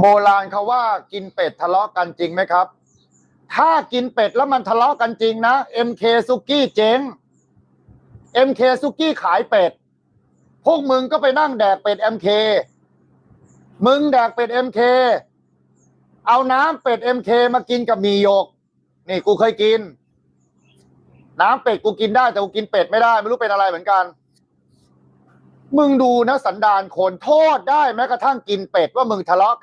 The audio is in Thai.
โบราณเขาว่ากินเป็ดทะเลาะกันจริงไหมครับถ้ากินเป็ดแล้วมันทะเลาะกันจริงนะ MK ซุกี้เจ๊ง MK ซุกี้ขายเป็ดพวกมึงก็ไปนั่งแดกเป็ด MK มึงแดกเป็ด MK เอาน้ำเป็ด MK มากินกับหมี่หยกนี่กูเคยกินน้ำเป็ดกูกินได้แต่กูกินเป็ดไม่ได้ไม่รู้เป็นอะไรเหมือนกันมึงดูนะสันดานคนโทษได้แม้กระทั่งกินเป็ดว่ามึงทะเลาะกัน